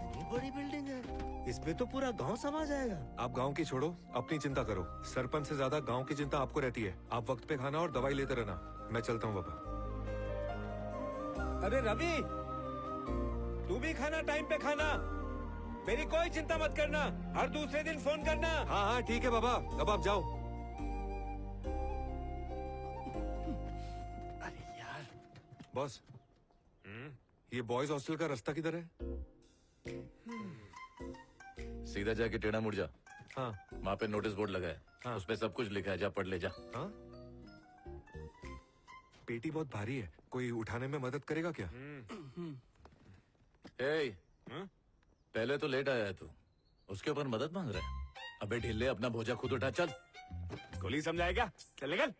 कितनी बड़ी बिल्डिंग है, इसमें तो पूरा गांव समा जाएगा। आप गांव की छोड़ो, अपनी चिंता करो। सरपंच से ज्यादा गांव की चिंता आपको रहती है। आप वक्त पे खाना और दवाई लेते रहना। मैं चलता हूँ बाबा। अरे रवि, तू भी खाना टाइम पे खाना। मेरी कोई चिंता मत करना, हर दूसरे दिन फोन करना। हाँ हाँ ठीक है बाबा, अब आप जाओ। अरे यार बॉस, ये बॉयज हॉस्टल का रास्ता किधर है? सीधा जाके टेढ़ा मुड़ जा। हाँ वहाँ पे नोटिस बोर्ड लगा है। हाँ। उसपे सब कुछ लिखा है, जा पढ़ ले जा। हाँ, पेटी बहुत भारी है, कोई उठाने में मदद करेगा क्या? ए, पहले तो लेट आया है तू, उसके ऊपर मदद मांग रहा है। अबे ढिल्ले, अपना भोजा खुद उठा, चल। गोली समझाएगा, चल निकल।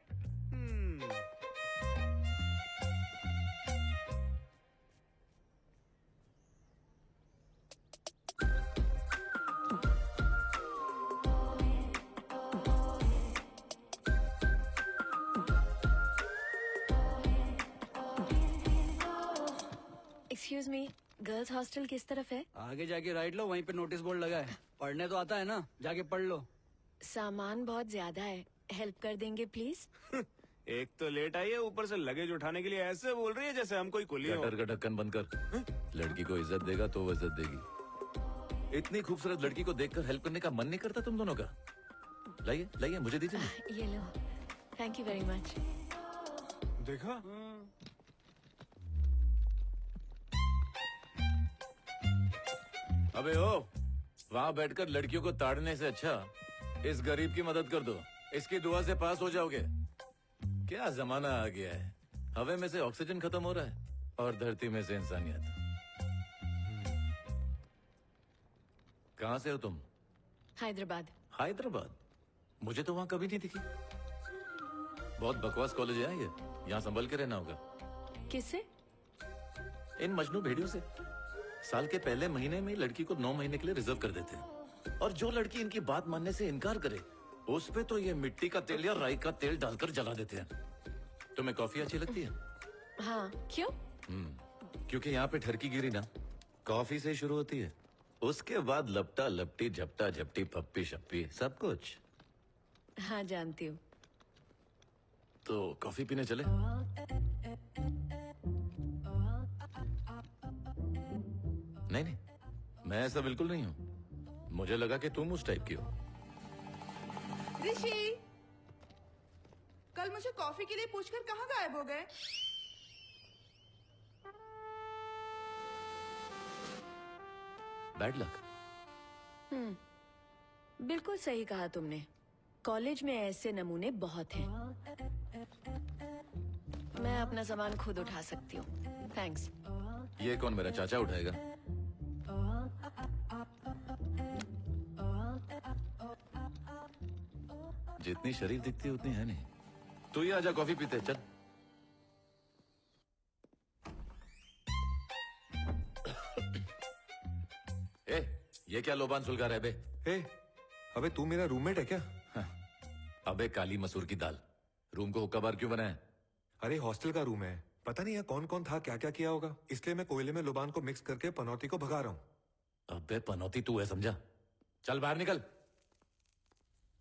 एक्सक्यूज मी, गर्ल्स हॉस्टल किस तरफ है? आगे जाके राइट लो, वहीं पे नोटिस बोर्ड लगा है। पढ़ने तो आता है ना, जाके पढ़ लो। सामान बहुत ज्यादा है, हेल्प कर देंगे प्लीज? एक तो लेट आई है, ऊपर से लगेज उठाने के लिए ऐसे बोल रही है जैसे हम कोई कुली हो। गटर का ढक्कन बंद कर। लड़की को इज्जत देगा तो वो इज्जत देगी। इतनी खूबसूरत लड़की को देखकर हेल्प करने का मन नहीं करता तुम दोनों का? लाइए लाइए, मुझे दीजिए ना। ये लो, थैंक यू वेरी मच। देखा, अबे ओ, वहाँ बैठकर लड़कियों को ताड़ने से अच्छा इस गरीब की मदद कर दो। इसकी दुआ से पास हो जाओगे। क्या जमाना आ गया है, हवा में से ऑक्सीजन खत्म हो रहा है और धरती में से इंसानियत। कहाँ से हो तुम? हैदराबाद। हैदराबाद? मुझे तो वहाँ कभी नहीं दिखी। बहुत बकवास कॉलेज है ये, यहाँ संभल के रहना होगा। किससे? इन मजनू भेड़ियों से। साल के पहले महीने में लड़की को 9 महीने के लिए रिजर्व कर देते हैं, और जो लड़की इनकी बात मानने से इनकार करे उस पे तो ये मिट्टी का तेल या राई का तेल डालकर जला देते हैं। तुम्हें कॉफी अच्छी लगती है? हाँ, क्यों? क्योंकि यहाँ पे ठरकी गिरी ना कॉफी से शुरू होती है, उसके बाद लपटा लपटी, झपटा झपटी, पप्पी शप्पी, सब कुछ। हाँ जानती हूँ। तो कॉफी पीने चले? नहीं नहीं, मैं ऐसा बिल्कुल नहीं हूँ। मुझे लगा कि तुम उस टाइप की हो। ऋषि, कल मुझे कॉफी के लिए पूछकर कहाँ गायब हो गए? Bad luck. बिल्कुल सही कहा तुमने। कॉलेज में ऐसे नमूने बहुत हैं। मैं अपना सामान खुद उठा सकती हूँ, थैंक्स। ये कौन, मेरा चाचा उठाएगा? जितनी शरीफ दिखती है उतनी है नहीं। तू ही आजा, कॉफी पीते चल। ए, ये क्या लोबान सुलगा रहा है बे? ए, अबे तू मेरा रूममेट है क्या? अबे काली मसूर की दाल, रूम को हुक्का बार क्यों बनाया? अरे हॉस्टल का रूम है, पता नहीं यहाँ कौन कौन था, क्या क्या किया होगा, इसलिए मैं कोयले में लुबान को मिक्स करके पनौती को भगा रहा हूँ। अबे पनौती तू है समझा? चल बाहर निकल।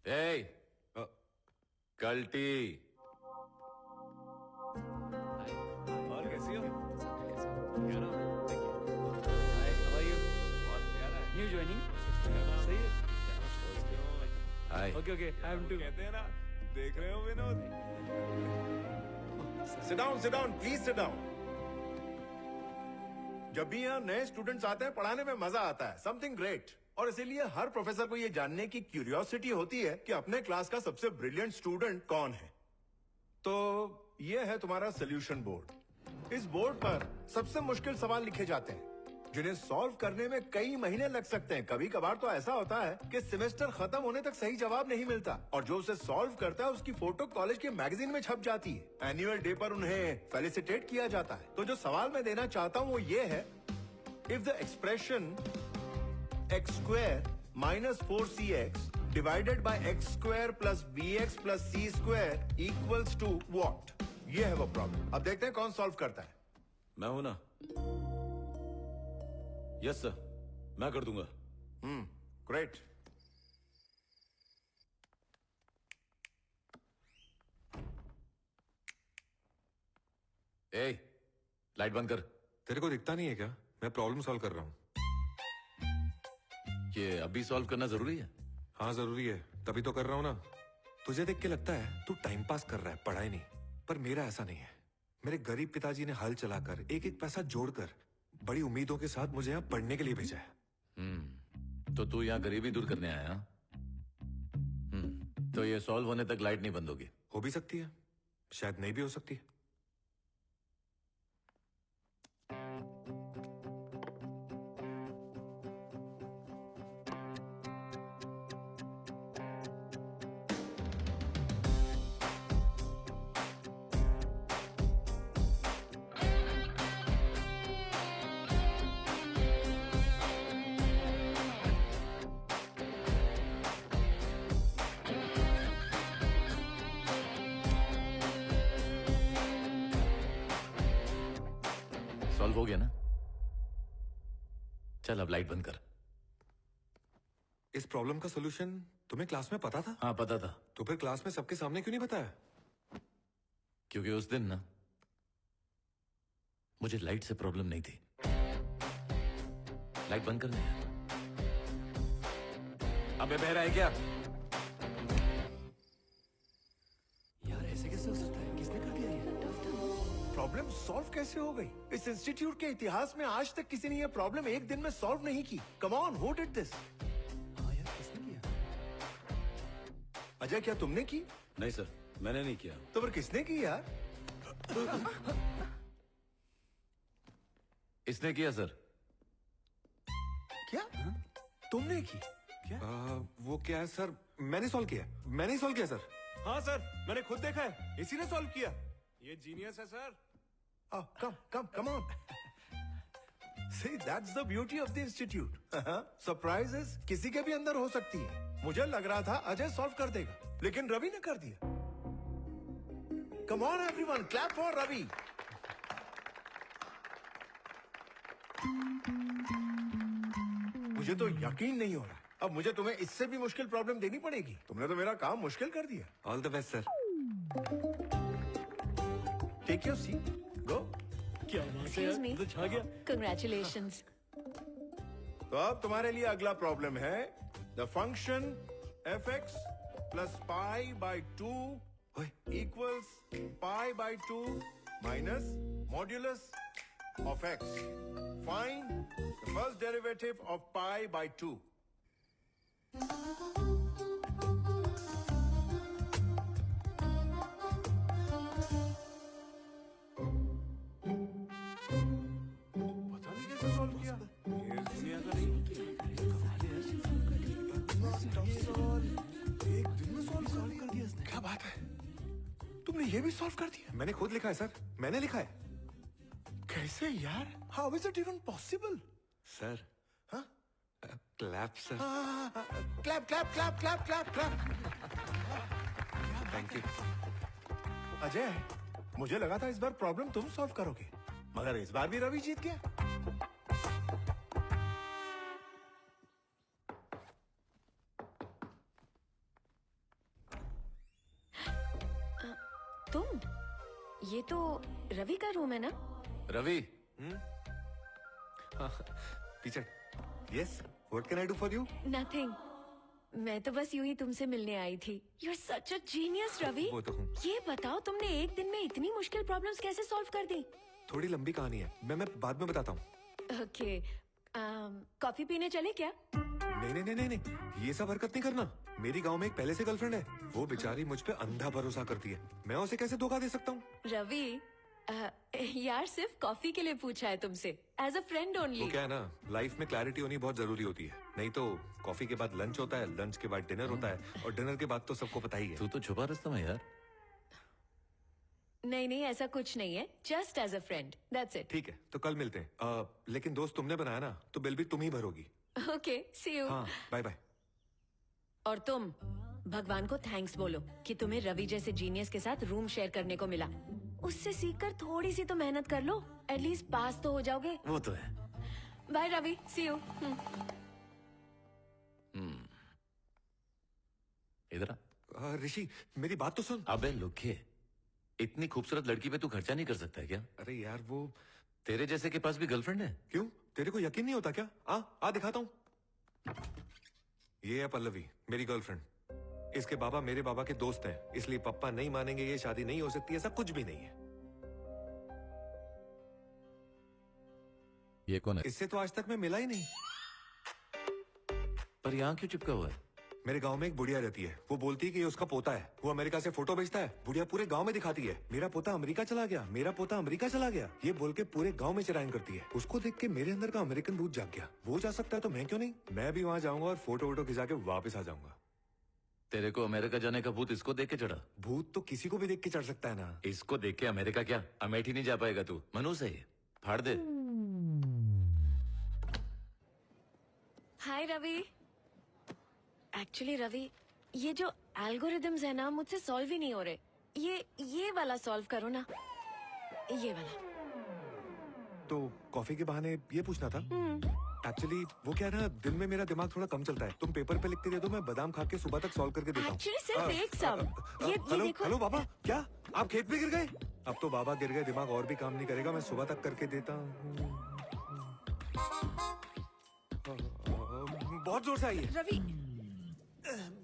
ए, कल्टी। और कैसी हो? New joining? सही है। Hi. Okay okay, I am too. कहते हैं ना, देख रहे हो Vinod? Sit down, please sit down. जब भी यहाँ नए स्टूडेंट्स आते हैं, पढ़ाने में मजा आता है, समथिंग ग्रेट। और इसीलिए हर प्रोफेसर को ये जानने की क्यूरियोसिटी होती है कि अपने क्लास का सबसे ब्रिलियंट स्टूडेंट कौन है। तो ये है तुम्हारा सोल्यूशन बोर्ड। इस बोर्ड पर सबसे मुश्किल सवाल लिखे जाते हैं, जिन्हें सॉल्व करने में कई महीने लग सकते हैं। कभी कभार तो ऐसा होता है कि सेमेस्टर खत्म होने तक सही जवाब नहीं मिलता, और जो उसे सॉल्व करता है उसकी फोटो कॉलेज के मैगजीन में छप जाती है। एनुअल डे पर उन्हें फेलिसिटेट किया जाता है। तो जो सवाल मैं देना चाहता हूँ वो ये है, if the expression x square minus 4cx divided by x square plus bx plus c square equals to what? ये है वो प्रॉब्लम। अब देखते हैं कौन सॉल्व करता है। मैं हूं ना। यस सर, मैं कर दूंगा। ग्रेट। ए, लाइट बंद कर। तेरे को दिखता नहीं है क्या? मैं प्रॉब्लम सॉल्व कर रहा हूँ। ये अभी सॉल्व करना जरूरी है? हाँ जरूरी है, तभी तो कर रहा हूँ ना। तुझे देख के लगता है तू टाइम पास कर रहा है, पढ़ाई नहीं। पर मेरा ऐसा नहीं है। मेरे गरीब पिताजी ने हल चलाकर एक एक पैसा जोड़कर बड़ी उम्मीदों के साथ मुझे यहाँ पढ़ने के लिए भेजा है। तो तू यहाँ गरीबी दूर करने आया? तो ये सॉल्व होने तक लाइट नहीं बंद होगी? हो भी सकती है, शायद नहीं भी हो सकती है। सॉल्व हो गया ना? चल अब लाइट बंद कर। इस प्रॉब्लम का सोल्यूशन तुम्हें क्लास में पता था? हाँ पता था। तो फिर क्लास में सबके सामने क्यों नहीं बताया? क्योंकि उस दिन ना मुझे लाइट से प्रॉब्लम नहीं थी। लाइट बंद करने यार। अबे बहरा है क्या? यार ऐसे कैसे हो सकता है? किसने कर दिया ये? प्रॉब्लम सॉल्व कैसे हो गई? इस इंस्टीट्यूट के इतिहास में आज तक किसी ने ये प्रॉब्लम एक दिन में सॉल्व नहीं की। Come on, who did this? हाँ यार, किसने किया? अजय, क्या तुमने की? नहीं सर, मैंने नहीं किया। तो फिर किसने की यार? इसने किया सर। क्या? तुमने की? वो क्या है सर? मैंने सॉल्व किया। मैंने ही सॉल्व किया सर। हाँ सर, मैंने खुद देखा है, इसी ने सॉल्व किया। ये जीनियस है sir. Come on. See, that's the beauty of the institute. Surprises किसी के भी अंदर हो सकती है। मुझे लग रहा था अजय सॉल्व कर देगा, लेकिन रवि ने कर दिया। Come on everyone, clap for Ravi. मुझे तो यकीन नहीं हो रहा। अब मुझे तुम्हें इससे भी मुश्किल प्रॉब्लम देनी पड़ेगी। तुमने तो मेरा काम मुश्किल कर दिया। All the best sir. Take your seat. Go. क्या Excuse me. तो छा गया। Congratulations. तो अब तुम्हारे लिए अगला प्रॉब्लम है the function fx plus pi by 2 equals pi by 2 minus modulus of x. Find the first derivative of pi by 2. पता नहीं कैसे सॉल्व किया। ये दुनिया का नहीं। एक दिन में सॉल्व कर दिया इसने। क्या बात है? तुमने ये भी सॉल्व कर दिया? मैंने खुद लिखा है सर, मैंने लिखा है। कैसे यार? How is it even possible? Sir हाँ? Clap sir. Clap clap clap clap clap clap. Thank you. Ajay, मुझे लगा था इस बार प्रॉब्लम तुम सॉल्व करोगे, मगर इस बार भी रवि जीत गया। तुम? ये तो रवि का रूम है ना? Ravi, teacher, yes, what can I do for you? Nothing. मैं तो बस यूं ही तुमसे मिलने आई थी। You are such a genius Ravi. वो तो हूँ। ये बताओ तुमने एक दिन में इतनी मुश्किल प्रॉब्लम्स कैसे सॉल्व कर दी? थोड़ी लंबी कहानी है, मैं बाद में बताता हूँ। ओके, कॉफी पीने चले क्या? नहीं, ये सब हरकत नहीं करना। मेरी गांव में एक पहले से गर्लफ्रेंड है, वो बेचारी मुझ पे अंधा भरोसा करती है। मैं उसे कैसे धोखा दे सकता हूँ? रवि, यार सिर्फ कॉफी के लिए पूछा है तुमसे, एज अ फ्रेंड वो ओनली। क्या है ना, लाइफ में क्लैरिटी होनी बहुत जरूरी होती है। नहीं तो कॉफी के बाद लंच होता है, लंच के बाद डिनर होता है, और डिनर के बाद तो सबको पता ही है। तू तो छुपा रुस्तम है यार। नहीं, ऐसा कुछ नहीं है, just as a friend, that's it. ठीक है, तो कल मिलते हैं। लेकिन दोस्त तुमने बनाया ना, तो बिल भी तुम ही भरोगी। Okay, see you. हाँ, बाय बाय। और तुम भगवान को थैंक्स बोलो कि तुम्हें रवि जैसे जीनियस के साथ रूम शेयर करने को मिला। उससे सीखकर थोड़ी सी तो मेहनत कर लो, एटलीस्ट पास तो हो जाओगे। वो तो है। Bye Ravi, see you. इधर आ। ऋषि मेरी बात तो सुन। अबे लुखे, इतनी खूबसूरत लड़की पे तू खर्चा नहीं कर सकता है क्या? अरे यार वो तेरे जैसे के पास भी गर्लफ्रेंड है? क्यों, तेरे को यकीन नहीं होता क्या? आ दिखाता हूँ। ये है पल्लवी, मेरी गर्लफ्रेंड। इसके बाबा मेरे बाबा के दोस्त हैं, इसलिए पापा नहीं मानेंगे, ये शादी नहीं हो सकती, ऐसा कुछ भी नहीं है। ये कौन है? इससे तो आज तक मैं मिला ही नहीं। पर यहाँ क्यों चिपका हुआ है? मेरे गांव में एक बुढ़िया रहती है, वो बोलती है कि ये उसका पोता है। वो अमेरिका से फोटो भेजता है, बुढ़िया पूरे गांव में दिखाती है, मेरा पोता अमेरिका चला गया, मेरा पोता अमेरिका चला गया, ये बोल के पूरे गांव में चिरायन करती है। उसको देख के मेरे अंदर का अमेरिकन रूट जाग गया। वो जा सकता है तो मैं क्यों नहीं? मैं भी वहां जाऊंगा और फोटो वोटो खिंचा के वापस आ जाऊंगा। तेरे को अमेरिका जाने का भूत इसको देख के चढ़ा? भूत तो किसी को भी देख के चढ़ सकता है ना। इसको देख के अमेरिका क्या, अमेठी नहीं जा पाएगा तू। मनु से ही फाड़ दे। हाय रवि। एक्चुअली रवि, ये जो एल्गोरिदम्स है ना, मुझसे सॉल्व ही नहीं हो रहे। ये वाला सॉल्व करो ना, ये वाला। तो कॉफी के बहाने ये पूछना था। एक्चुअली वो क्या है ना, दिन में मेरा दिमाग थोड़ा कम चलता है। तुम पेपर पे लिख के दे दो, मैं बादाम खा के सुबह तक सॉल्व करके देता हूँ। एक्चुअली सिर्फ एक सम। ये हेलो देखो। हेलो बाबा, क्या आप खेत में गिर गए? अब तो बाबा गिर गए, दिमाग और भी काम नहीं करेगा, मैं सुबह तक करके देता हूँ। बहुत जोर से आई है। रवि,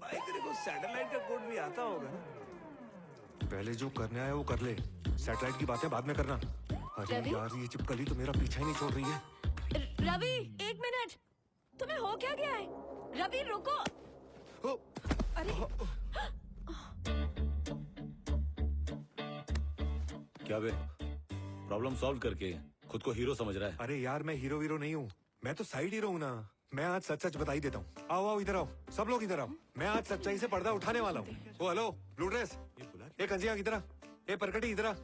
भाई तेरे को सैटेलाइट का कोड भी आता होगा ना? पहले जो करने आया वो कर ले, सैटेलाइट की बातें बाद में करना। अरे रवि? यार, ये चिपकली तो मेरा पीछा ही नहीं छोड़ रही है। रवि, एक मिनट, तुम्हें हो क्या गया है? रवि रुको। ओ, अरे क्या बे, प्रॉब्लम सॉल्व करके खुद को हीरो समझ रहा है? अरे यार, मैं हीरो वीरो नहीं हूँ, मैं तो साइड हीरो हूँ ना। मैं आज सच सच बता ही देता हूँ। आओ आओ, इधर आओ, सब लोग इधर आओ। मैं आज सच्चाई से पर्दा उठाने वाला हूँ। ओ हेलो ब्लू ड्रेस, ए कंजिया किधर आ? ए परकटी इधर आ।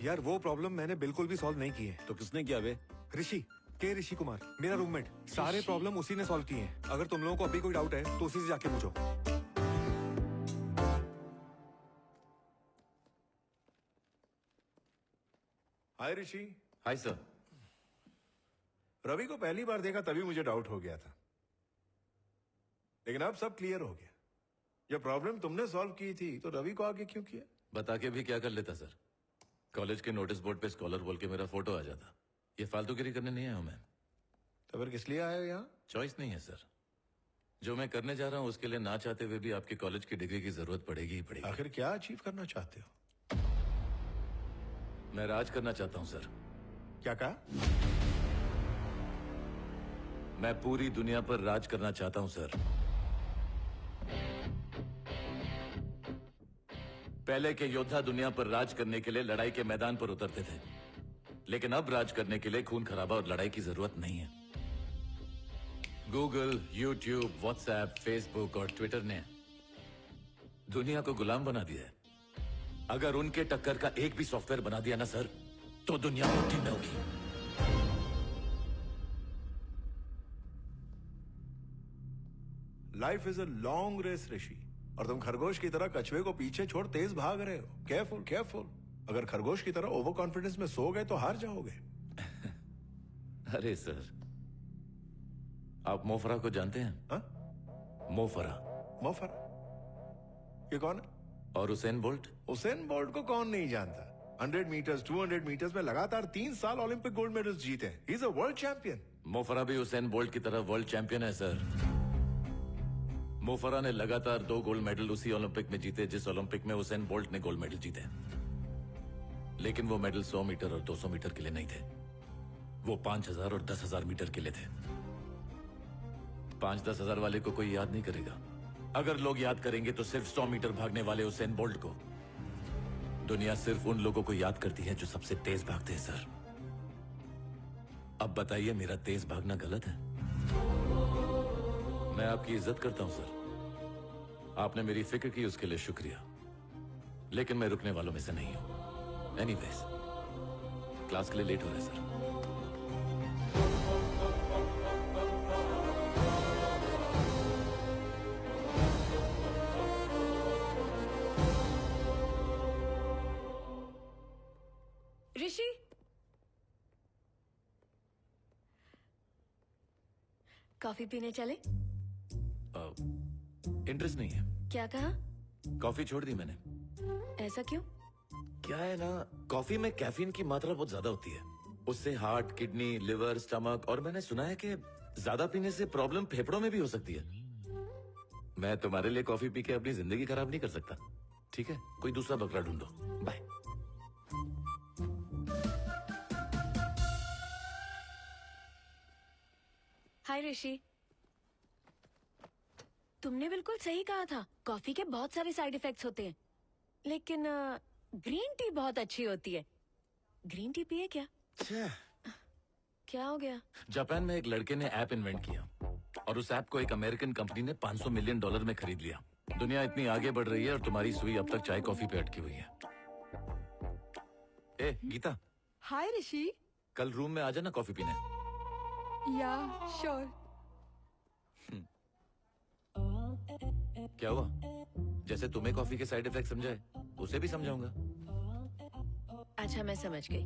यार वो प्रॉब्लम मैंने बिल्कुल भी सॉल्व नहीं की है। तो किसने किया बे? ऋषि ऋषि कुमार, मेरा रूममेट। सारे प्रॉब्लम उसी ने सॉल्व किए हैं। अगर तुम लोगों को अभी कोई डाउट है तो उसी से जाके पूछो। हाय ऋषि। Hi sir. रवि को पहली बार देखा तभी मुझे डाउट हो गया था, लेकिन अब सब क्लियर हो गया। ये प्रॉब्लम तुमने सॉल्व की थी तो रवि को आगे क्यों किया? बता के भी क्या कर लेता सर? कॉलेज के नोटिस बोर्ड पे स्कॉलर बोल के मेरा फोटो आ जाता। ये फालतूगिरी करने नहीं आया हूं मैं। तो फिर किस लिए आए हो यहाँ? चॉइस नहीं है सर। जो मैं करने जा रहा हूँ उसके लिए ना चाहते हुए भी आपके कॉलेज की डिग्री की जरूरत पड़ेगी ही पड़ेगी। आखिर क्या अचीव करना चाहते हो? मैं राज करना चाहता हूँ सर। क्या कहा? मैं पूरी दुनिया पर राज करना चाहता हूँ सर। पहले के योद्धा दुनिया पर राज करने के लिए लड़ाई के मैदान पर उतरते थे, लेकिन अब राज करने के लिए खून खराबा और लड़ाई की जरूरत नहीं है। गूगल, यूट्यूब, व्हाट्सएप, फेसबुक और ट्विटर ने दुनिया को गुलाम बना दिया है। अगर उनके टक्कर का एक भी सॉफ्टवेयर बना दिया ना सर, तो दुनिया मुट्ठी में होगी। Life is a long race Rishi, और तुम खरगोश की तरह कछुए को पीछे छोड़ तेज भाग रहे हो। Careful careful. अगर खरगोश की तरह ओवर कॉन्फिडेंस में सो गए तो हार जाओगे। अरे सर, आप मोफरा को जानते हैं? हाँ? मोफरा मोफरा? ये कौन है? और उसेन बोल्ट? उसेन बोल्ट को कौन नहीं जानता? 100 मीटर्स, 200 मीटर्स में लगातार 3 साल ओलंपिक गोल्ड मेडल्स जीते हैं। He is a world champion. Mo Farah भी उसेन बोल्ट की तरह वर्ल्ड चैंपियन है सर। मोफरा ने लगातार 2 गोल्ड मेडल उसी ओलंपिक में जीते जिस ओलंपिक में उसेन बोल्ट ने गोल्ड मेडल जीते। लेकिन वो मेडल 100 मीटर और 200 मीटर के लिए नहीं थे, वो 5000 और 10,000 मीटर के लिए थे। 5-10 हजार वाले को कोई याद नहीं करेगा। अगर लोग याद करेंगे तो सिर्फ 100 मीटर भागने वाले उसेन बोल्ट को। दुनिया सिर्फ उन लोगों को याद करती है जो सबसे तेज भागते हैं सर। अब बताइए, मेरा तेज भागना गलत है? मैं आपकी इज्जत करता हूं सर, आपने मेरी फिक्र की, उसके लिए शुक्रिया। लेकिन मैं रुकने वालों में से नहीं हूं। एनीवेज, क्लास के लिए लेट हो रहा है सर। ऋषि, कॉफी पीने चले? इंटरेस्ट नहीं है। क्या कहा? कॉफी छोड़ दी मैंने। ऐसा क्यों? क्या है ना, कॉफी में कैफीन की मात्रा बहुत ज्यादा होती है। उससे हार्ट, किडनी, लिवर, स्टमक, और मैंने सुना है कि ज्यादा पीने से प्रॉब्लम फेफड़ों में भी हो सकती है। मैं तुम्हारे लिए कॉफी पी के अपनी जिंदगी खराब नहीं कर सकता। ठीक है, कोई दूसरा बकरा ढूंढो। बाय। हाय ऋषि, तुमने बिल्कुल सही कहा था। कॉफी के बहुत सारे साइड इफेक्ट्स होते हैं, लेकिन ग्रीन टी बहुत अच्छी होती है। ग्रीन टी पिए क्या? क्या हो गया? जापान में एक लड़के ने ऐप इन्वेंट किया और उस ऐप को एक अमेरिकन कंपनी ने $500 मिलियन में खरीद लिया। दुनिया इतनी आगे बढ़ रही है और तुम्हारी सुई अब तक चाय कॉफी पे अटकी हुई है। ए गीता, हाय ऋषि। कल रूम में आ जाना कॉफी पीने। या श्योर। क्या हुआ? जैसे तुम्हें कॉफी के साइड इफेक्ट समझाए, उसे भी समझाऊंगा। अच्छा, मैं समझ गई।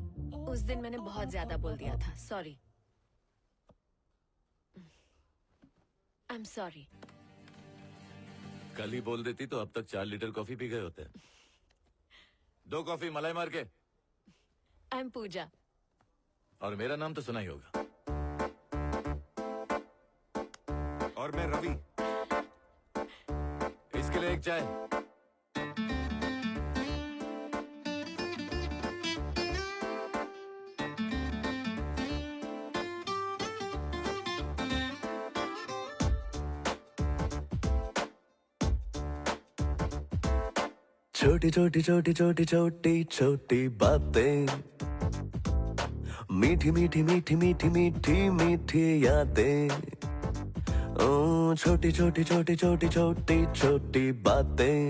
उस दिन मैंने बहुत ज्यादा बोल दिया था, सॉरी। I am sorry. कल ही बोल देती तो अब तक 4 लीटर कॉफी पी गए होते। 2 कॉफी मलाई मार के। आई एम पूजा। और मेरा नाम तो सुना ही होगा। और मैं रवि। इसके लिए एक चाय। छोटी छोटी छोटी छोटी छोटी छोटी बातें, मीठी मीठी मीठी मीठी मीठी मीठी यादें। ओ छोटी छोटी छोटी छोटी छोटी छोटी बातें,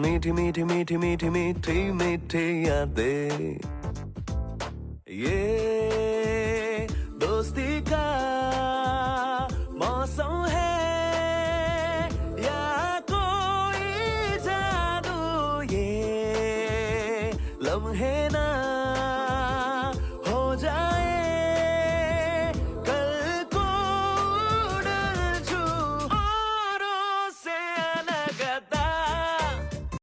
मीठी मीठी मीठी मीठी मीठी मीठी यादें। ये